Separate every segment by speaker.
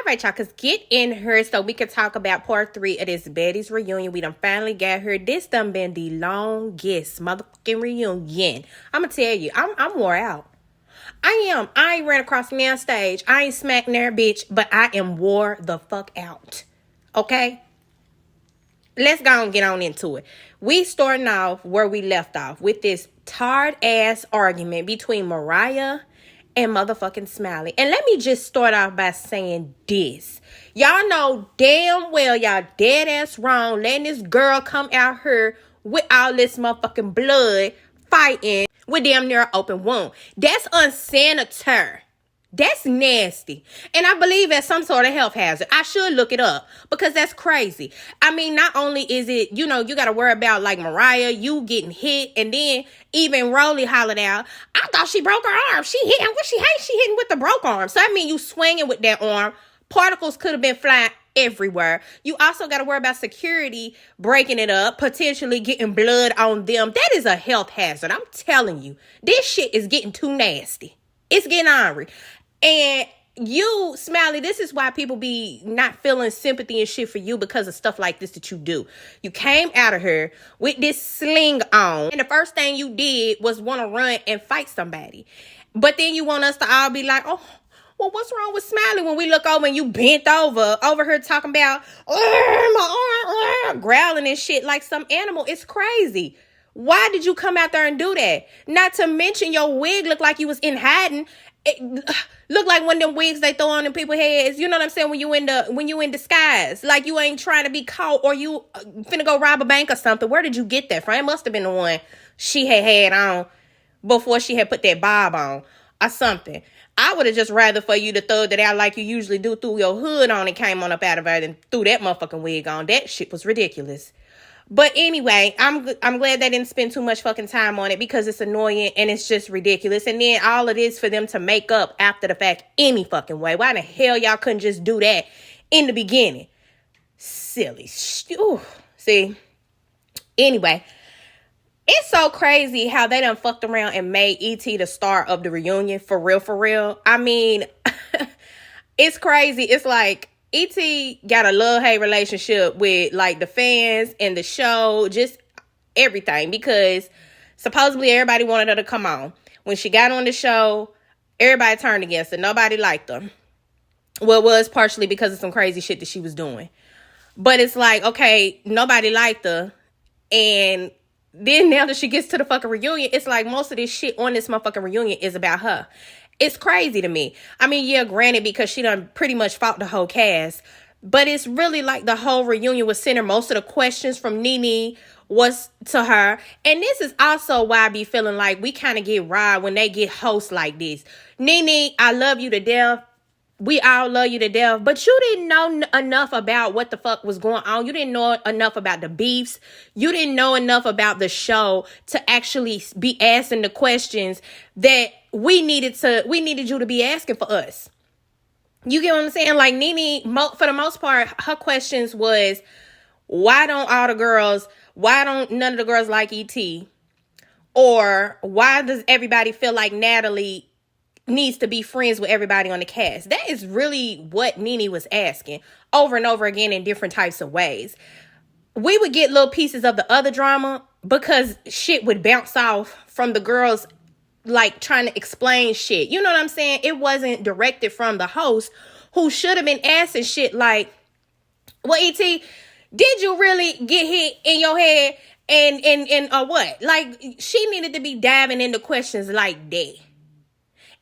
Speaker 1: right, y'all, because get in here so we can talk about part 3 of this Baddies reunion. We done finally got here. This done been the longest motherfucking reunion. I'm going to tell you, I'm wore out. I am. I ain't ran across me on stage. I ain't smacked there, bitch, but I am wore the fuck out. Okay? Let's go and get on into it. We starting off where we left off with this tarred-ass argument between Mariah and motherfucking Smiley. And let me just start off by saying this. Y'all know damn well y'all dead-ass wrong letting this girl come out here with all this motherfucking blood fighting with damn near an open wound. That's unsanitary. That's nasty. And I believe it's some sort of health hazard. I should look it up because that's crazy. I mean, not only is it, you got to worry about like Mariah, you getting hit, and then even Rollie hollered out, I thought she broke her arm. She hitting what she hitting with the broke arm. So I mean, you swinging with that arm. Particles could have been flying everywhere. You also got to worry about security breaking it up, potentially getting blood on them. That is a health hazard. I'm telling you, this shit is getting too nasty. It's getting ornery. And you, Smiley, this is why people be not feeling sympathy and shit for you because of stuff like this that you do. You came out of her with this sling on, and the first thing you did was want to run and fight somebody. But then you want us to all be like, oh, well, what's wrong with Smiley when we look over and you bent over her talking about, my arm, growling and shit like some animal. It's crazy. Why did you come out there and do that? Not to mention your wig looked like you was in hiding. It looked like one of them wigs they throw on in people's heads. You know what I'm saying? When you in disguise, like you ain't trying to be caught or you finna go rob a bank or something. Where did you get that from? It must have been the one she had on before she had put that bob on or something. I would have just rather for you to throw that out like you usually do, threw your hood on and came on up out of her and threw that motherfucking wig on. That shit was ridiculous. But anyway, I'm glad they didn't spend too much fucking time on it because it's annoying and it's just ridiculous. And then all it is for them to make up after the fact any fucking way. Why the hell y'all couldn't just do that in the beginning? Silly. Ooh. See? Anyway, it's so crazy how they done fucked around and made ET the star of the reunion. For real, for real. I mean, it's crazy. It's like, E.T. got a love-hate relationship with, like, the fans and the show, just everything, because supposedly everybody wanted her to come on. When she got on the show, everybody turned against her. Nobody liked her. Well, it was partially because of some crazy shit that she was doing. But it's like, okay, nobody liked her, and then now that she gets to the fucking reunion, it's like most of this shit on this motherfucking reunion is about her. It's crazy to me. I mean, yeah, granted, because she done pretty much fought the whole cast. But it's really like the whole reunion was centered. Most of the questions from Nene was to her. And this is also why I be feeling like we kind of get raw when they get hosts like this. Nene, I love you to death. We all love you to death. But you didn't know enough about what the fuck was going on. You didn't know enough about the beefs. You didn't know enough about the show to actually be asking the questions that we needed you to be asking for us. You get what I'm saying? Like Nene, for the most part, her questions was, why don't none of the girls like ET? Or why does everybody feel like Natalie needs to be friends with everybody on the cast? That is really what Nene was asking over and over again in different types of ways. We would get little pieces of the other drama because shit would bounce off from the girls like trying to explain shit. You know what I'm saying? It wasn't directed from the host who should have been asking shit like, well, ET, did you really get hit in your head and or what? Like, she needed to be diving into questions like that.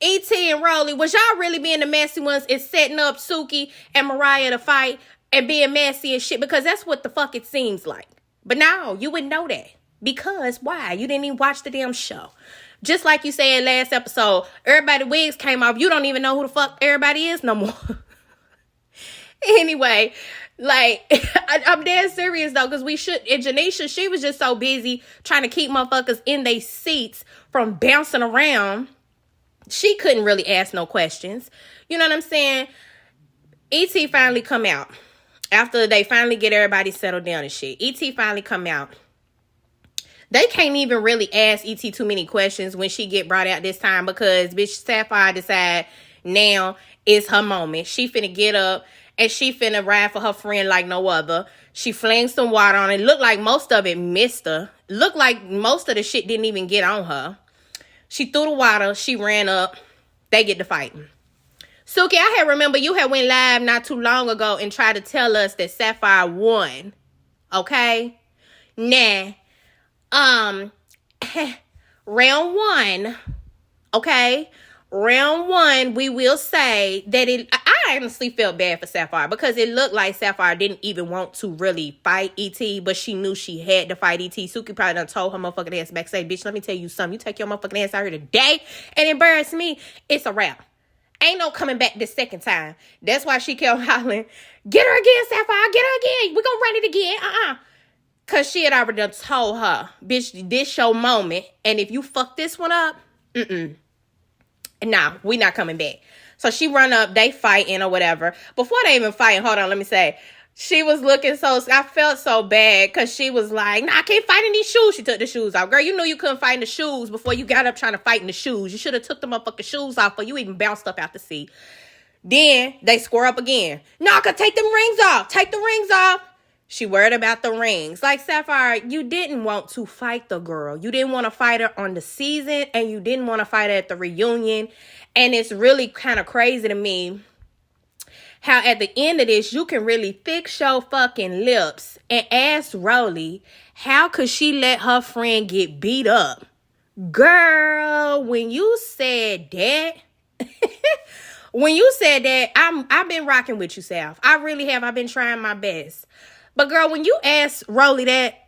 Speaker 1: ET and Rollie, was y'all really being the messy ones and setting up Suki and Mariah to fight and being messy and shit? Because that's what the fuck it seems like. But no, you wouldn't know that. Because why? You didn't even watch the damn show. Just like you said last episode, everybody wigs came off. You don't even know who the fuck everybody is no more. Anyway, like, I'm dead serious though, because and Janisha, she was just so busy trying to keep motherfuckers in their seats from bouncing around. She couldn't really ask no questions. You know what I'm saying? ET finally come out. After they finally get everybody settled down and shit. ET finally come out. They can't even really ask ET too many questions when she get brought out this time because bitch Sapphire decide now is her moment. She finna get up and she finna ride for her friend like no other. She flings some water on it. Looked like most of it missed her. Looked like most of the shit didn't even get on her. She threw the water. She ran up. They get to fighting. Suki, I had remember you had went live not too long ago and tried to tell us that Sapphire won. Okay? Nah. Round one. Okay? Round one, we will say that I honestly felt bad for Sapphire because it looked like Sapphire didn't even want to really fight ET, but she knew she had to fight ET. Suki probably done told her motherfucking ass backstage, bitch, let me tell you something. You take your motherfucking ass out here today and embarrass me, it's a wrap. Ain't no coming back this second time. That's why she kept hollering, get her again, Sapphire, get her again. We gonna run it again, Because she had already done told her, bitch, this your moment, and if you fuck this one up, nah, we not coming back. So she run up, they fighting or whatever. Before they even fighting, hold on, let me say, she was looking so, I felt so bad because she was like, nah, I can't fight in these shoes. She took the shoes off. Girl, you knew you couldn't fight in the shoes before you got up trying to fight in the shoes. You should have took the motherfucking shoes off, or you even bounced up out the seat. Then they square up again. No, I could take them rings off. Take the rings off. She worried about the rings. Like, Sapphire, you didn't want to fight the girl. You didn't want to fight her on the season, and you didn't want to fight her at the reunion. And it's really kind of crazy to me how at the end of this, you can really fix your fucking lips and ask Rollie, how could she let her friend get beat up? Girl, when you said that, I've been rocking with you, Saf. I really have. I've been trying my best. But girl, when you ask Rollie that,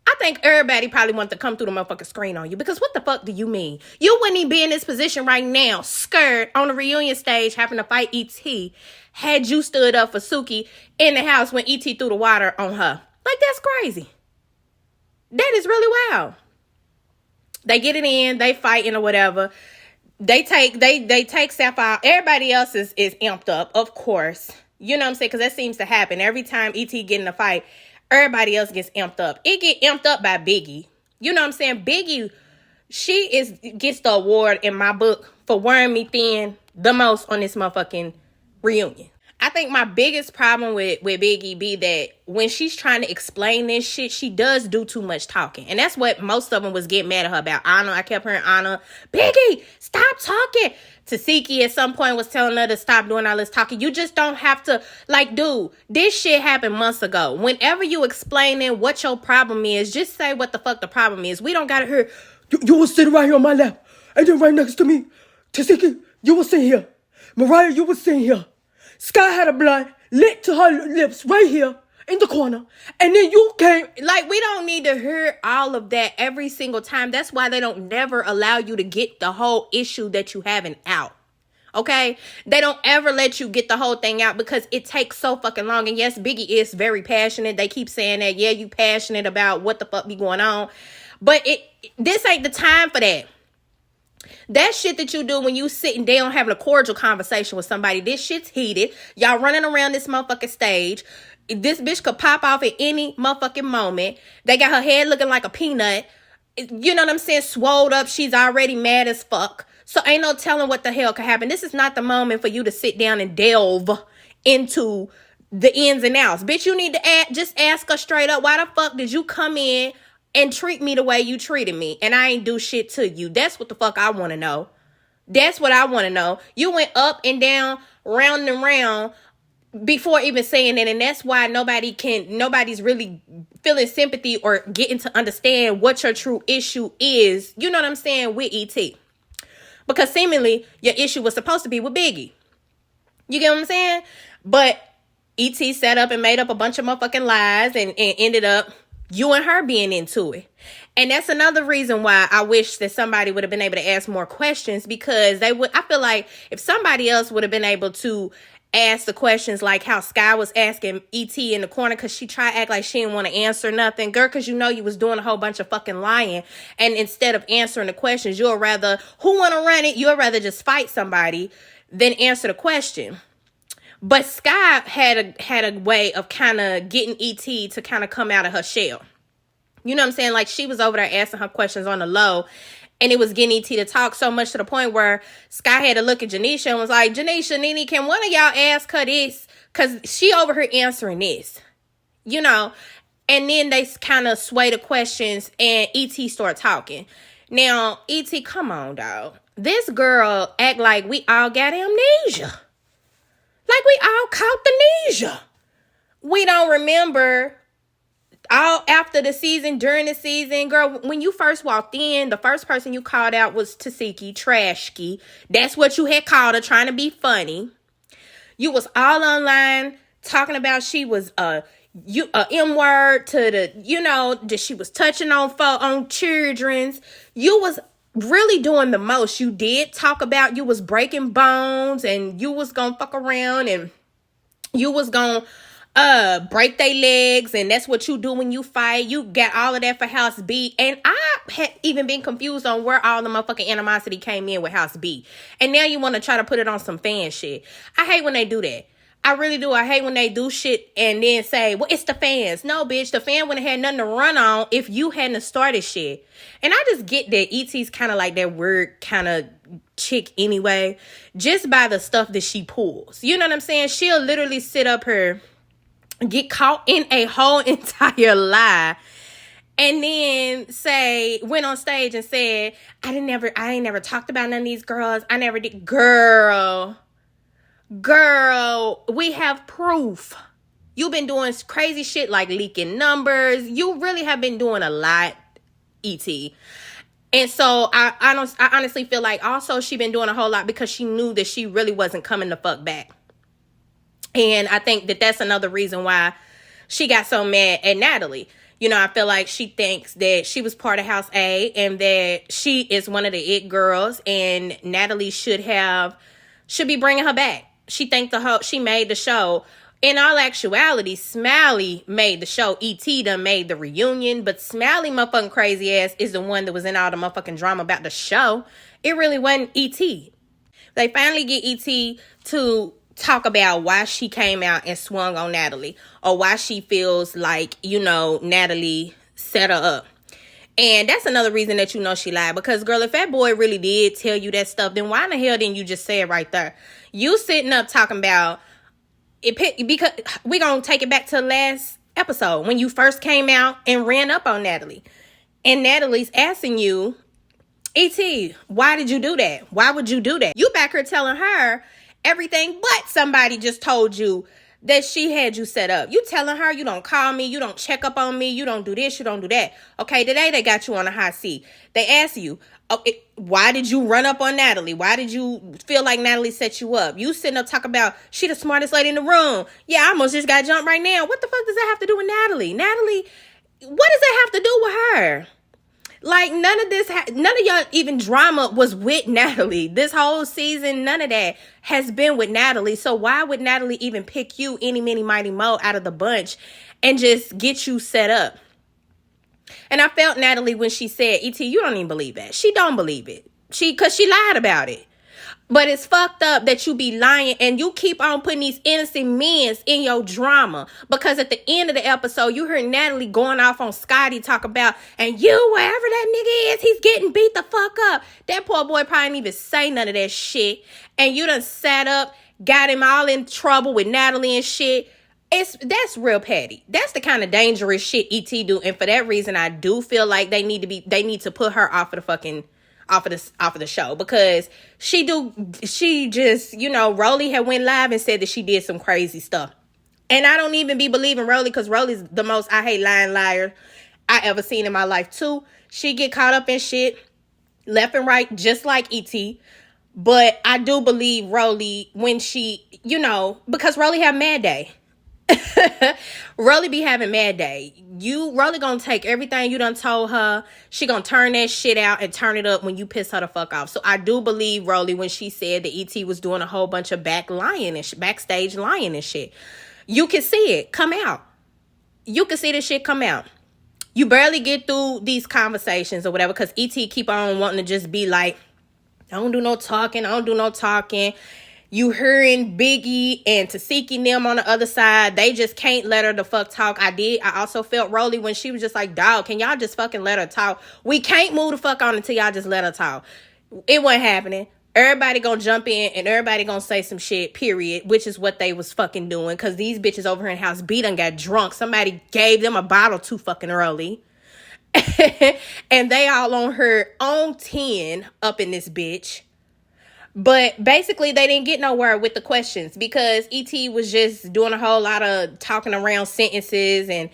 Speaker 1: I think everybody probably wants to come through the motherfucking screen on you. Because what the fuck do you mean? You wouldn't even be in this position right now, scared on the reunion stage having to fight ET, had you stood up for Suki in the house when ET threw the water on her. Like, that's crazy. That is really wild. They get it in, they fighting or whatever. They take Sapphire. Everybody else is amped up, of course. You know what I'm saying? Because that seems to happen. Every time ET get in a fight, everybody else gets amped up. It get amped up by Biggie. You know what I'm saying? Biggie, gets the award in my book for wearing me thin the most on this motherfucking reunion. I think my biggest problem with Biggie be that when she's trying to explain this shit, she does do too much talking. And that's what most of them was getting mad at her about. Anna, I kept hearing Anna, Biggie, stop talking. Tasiki at some point was telling her to stop doing all this talking. You just don't have to, like, dude, this shit happened months ago. Whenever you explaining what your problem is, just say what the fuck the problem is. We don't gotta hear, you was sitting right here on my lap, and then right next to me. Tasiki, you was sitting here. Mariah, you was sitting here. Sky had a blunt lit to her lips right here in the corner. And then you came. Like, we don't need to hear all of that every single time. That's why they don't never allow you to get the whole issue that you having out. Okay? They don't ever let you get the whole thing out because it takes so fucking long. And yes, Biggie is very passionate. They keep saying that. Yeah, you passionate about what the fuck be going on. But this ain't the time for that. That shit that you do when you sitting down having a cordial conversation with somebody, this shit's heated. Y'all running around this motherfucking stage. This bitch could pop off at any motherfucking moment. They got her head looking like a peanut. You know what I'm saying? Swolled up. She's already mad as fuck. So ain't no telling what the hell could happen. This is not the moment for you to sit down and delve into the ins and outs. Bitch, you need to just ask her straight up, why the fuck did you come in and treat me the way you treated me, and I ain't do shit to you? That's what the fuck I want to know. That's what I want to know. You went up and down, round and round before even saying it, and that's why nobody's really feeling sympathy or getting to understand what your true issue is. You know what I'm saying? With ET. Because seemingly your issue was supposed to be with Biggie. You get what I'm saying? But ET set up and made up a bunch of motherfucking lies and ended up you and her being into it. And that's another reason why I wish that somebody would have been able to ask more questions, because I feel like if somebody else would have been able to ask the questions like how Sky was asking ET in the corner because she tried to act like she didn't want to answer nothing. Girl, because you know you was doing a whole bunch of fucking lying. And instead of answering the questions, who want to run it? You'd rather just fight somebody than answer the question. But Sky had a way of kind of getting ET to kind of come out of her shell. You know what I'm saying? Like, she was over there asking her questions on the low. And it was getting ET to talk so much to the point where Sky had to look at Janisha and was like, Janisha, Nene, can one of y'all ask her this? Because she over here answering this, you know. And then they kind of sway the questions and ET start talking. Now, ET, come on, dog. This girl act like we all got amnesia. Like we all caught the amnesia. We don't remember all after the season, during the season. Girl, when you first walked in, the first person you called out was Tasiki, Trashki. That's what you had called her, trying to be funny. You was all online talking about she was M-word to the, you know, that she was touching on children's. You was really doing the most. You did talk about you was breaking bones and you was gonna fuck around and you was gonna break their legs, and that's what you do when you fight. You got all of that for House B, and I had even been confused on where all the motherfucking animosity came in with House B. And now you want to try to put it on some fan shit. I hate when they do that. I really do. I hate when they do shit and then say, well, it's the fans. No, bitch, the fan wouldn't have had nothing to run on if you hadn't started shit. And I just get that ET's kind of like that weird kind of chick anyway, just by the stuff that she pulls. You know what I'm saying? She'll literally sit up here, get caught in a whole entire lie, and then went on stage and said, I ain't never talked about none of these girls. I never did. Girl, we have proof. You've been doing crazy shit like leaking numbers. You really have been doing a lot, ET. And so I honestly feel like also she been doing a whole lot because she knew that she really wasn't coming the fuck back. And I think that that's another reason why she got so mad at Natalie. You know, I feel like she thinks that she was part of House A and that she is one of the it girls, and Natalie should be bringing her back. She she made the show. In all actuality, Smiley made the show. E.T. done made the reunion, but Smiley motherfucking crazy ass is the one that was in all the motherfucking drama about the show. It really wasn't E.T. They finally get E.T. to talk about why she came out and swung on Natalie, or why she feels like, you know, Natalie set her up. And that's another reason that you know she lied. Because, girl, if that boy really did tell you that stuff, then why in the hell didn't you just say it right there? You sitting up talking about it, because we're going to take it back to the last episode when you first came out and ran up on Natalie. And Natalie's asking you, E.T., why did you do that? Why would you do that? You back here telling her everything but somebody just told you that she had you set up. You telling her you don't call me, you don't check up on me, you don't do this, you don't do that. Okay, today they got you on a hot seat. They asked you, why did you run up on Natalie? Why did you feel like Natalie set you up? You sitting up talking about she the smartest lady in the room. Yeah, I almost just got jumped right now. What the fuck does that have to do with Natalie? Natalie, what does that have to do with her? Like, none of y'all even drama was with Natalie. This whole season, none of that has been with Natalie. So why would Natalie even pick you, any, mini, mighty, mo, out of the bunch and just get you set up? And I felt Natalie when she said, E.T., you don't even believe that. She don't believe it. Because she lied about it. But it's fucked up that you be lying and you keep on putting these innocent men in your drama. Because at the end of the episode, you heard Natalie going off on Scotty talk about, and you, wherever that nigga is, he's getting beat the fuck up. That poor boy probably didn't even say none of that shit. And you done sat up, got him all in trouble with Natalie and shit. That's real petty. That's the kind of dangerous shit ET do. And for that reason, I do feel like they need to put her off of the show, because she just, you know, Rollie had went live and said that she did some crazy stuff. And I don't even be believing Rollie, because Rollie's the most I hate lying liar I ever seen in my life too. She get caught up in shit left and right, just like ET. But I do believe Rollie when she, you know, because Rollie have mad day. Rollie be having mad day. Rollie gonna take everything you done told her. She gonna turn that shit out and turn it up when you piss her the fuck off. So I do believe Rollie when she said that ET was doing a whole bunch of backstage lying and shit. You can see it come out. You can see this shit come out. You barely get through these conversations or whatever, because ET keep on wanting to just be like, I don't do no talking. You hearing Biggie and Tasiki them on the other side. They just can't let her the fuck talk. I also felt Rollie when she was just like, dog, can y'all just fucking let her talk? We can't move the fuck on until y'all just let her talk. It wasn't happening. Everybody gonna jump in and everybody gonna say some shit, period, which is what they was fucking doing, because these bitches over here in House B done got drunk. Somebody gave them a bottle too fucking early. And they all on her own 10 up in this bitch. But basically they didn't get nowhere with the questions, because ET was just doing a whole lot of talking around sentences and,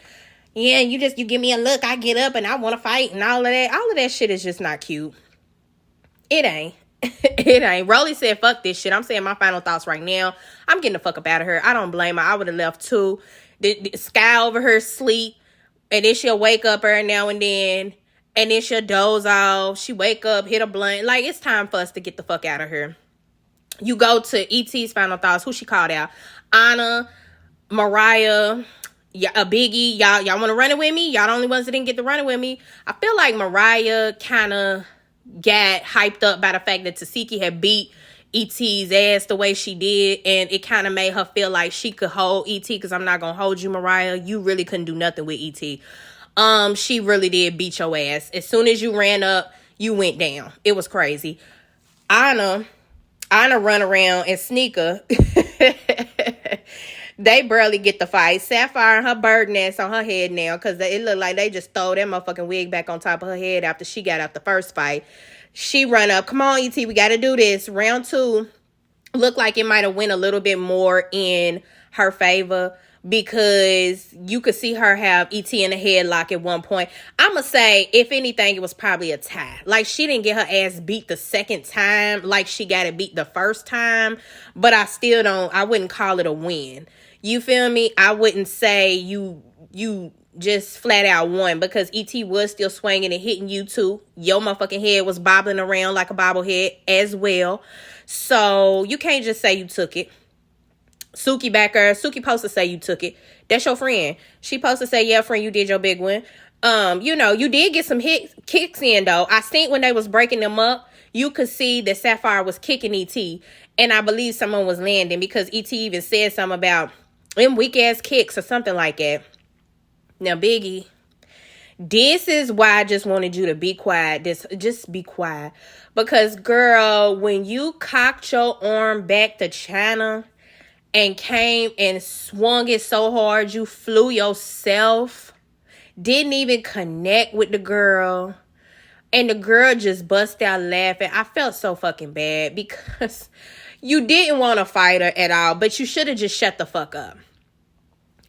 Speaker 1: yeah, you give me a look, I get up and I want to fight and all of that. All of that shit is just not cute. It ain't. It ain't. Rollie said, fuck this shit. I'm saying my final thoughts right now. I'm getting the fuck up out of her. I don't blame her. I would have left too. The sky over her sleep. And then she'll wake up every now and then. And then she'll doze off. She wake up, hit a blunt. Like, it's time for us to get the fuck out of here. You go to ET's final thoughts. Who she called out? Anna, Mariah, Biggie. Y'all want to run it with me? Y'all the only ones that didn't get to run it with me. I feel like Mariah kind of got hyped up by the fact that Tasiki had beat ET's ass the way she did, and it kind of made her feel like she could hold ET, because I'm not gonna hold you, Mariah. You really couldn't do nothing with ET. She really did beat your ass. As soon as you ran up, you went down. It was crazy. Anna run around and Sneaker. They barely get the fight. Sapphire and her bird nest on her head now, because it looked like they just throw that motherfucking wig back on top of her head after she got out the first fight. She run up. Come on, ET, we got to do this. Round 2 looked like it might have went a little bit more in her favor, because you could see her have ET in a headlock at one point. I'm going to say, if anything, it was probably a tie. Like, she didn't get her ass beat the second time like she got it beat the first time, but I wouldn't call it a win. You feel me? I wouldn't say you just flat out won, because ET was still swinging and hitting you too. Your motherfucking head was bobbling around like a bobblehead as well. So you can't just say you took it. Suki backer. Suki supposed to say you took it. That's your friend. She supposed to say, yeah, friend, you did your big one. You did get some kicks in though. I think when they was breaking them up, you could see that Sapphire was kicking ET. And I believe someone was landing, because ET even said something about them weak ass kicks or something like that. Now, Biggie, this is why I just wanted you to be quiet. Just be quiet. Because, girl, when you cocked your arm back to China and came and swung it so hard you flew yourself, didn't even connect with the girl, and the girl just bust out laughing, I felt so fucking bad, because you didn't want to fight her at all, but you should have just shut the fuck up.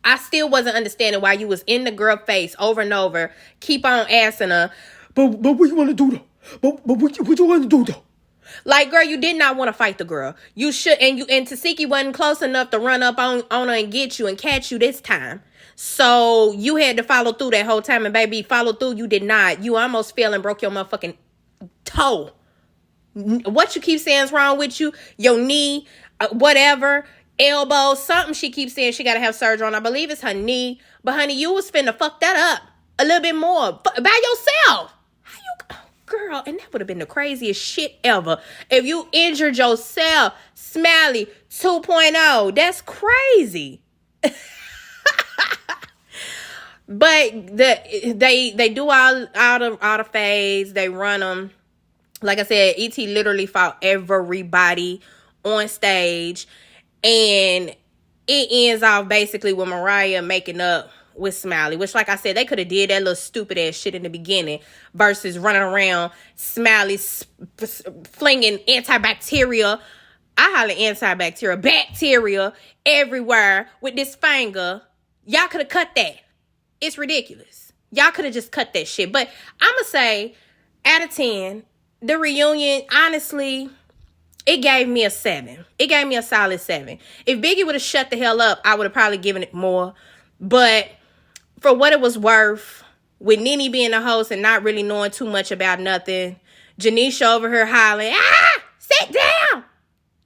Speaker 1: I still wasn't understanding why you was in the girl face over and over, keep on asking her, but what you want to do though? But what you want to do though? Like, girl, you did not want to fight the girl. You should, and Tasiki wasn't close enough to run up on her and get you and catch you this time. So you had to follow through that whole time, and baby, follow through you did not. You almost fell and broke your motherfucking toe. What you keep saying is wrong with you? Your knee, whatever. Elbow, something she keeps saying she got to have surgery on. I believe it's her knee. But honey, you was finna fuck that up a little bit more by yourself. Girl, and that would have been the craziest shit ever. If you injured yourself, Smiley 2.0, that's crazy. But they do all the phase. They run them. Like I said, ET literally fought everybody on stage. And it ends off basically with Mariah making up with Smiley, which, like I said, they could have did that little stupid ass shit in the beginning versus running around Smiley flinging antibacterial, bacteria everywhere with this finger. Y'all could have cut that. It's ridiculous. Y'all could have just cut that shit. But I'm going to say, out of 10, the reunion, honestly, it gave me a 7. It gave me a solid 7. If Biggie would have shut the hell up, I would have probably given it more. But for what it was worth, with Nene being the host and not really knowing too much about nothing, Janisha over here hollering, sit down,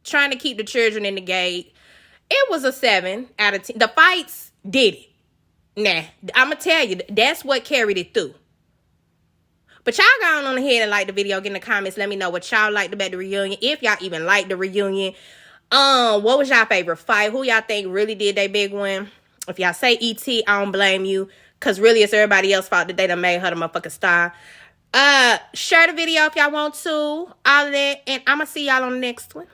Speaker 1: trying to keep the children in the gate. It was a 7 out of 10. The fights did it. Nah, I'm going to tell you, that's what carried it through. But y'all go on ahead and like the video, get in the comments. Let me know what y'all liked about the reunion. If y'all even liked the reunion. What was y'all favorite fight? Who y'all think really did they big one? If y'all say ET, I don't blame you. Because really, it's everybody else's fault that they done made her the motherfucking star. Share the video if y'all want to. All of that. And I'm going to see y'all on the next one.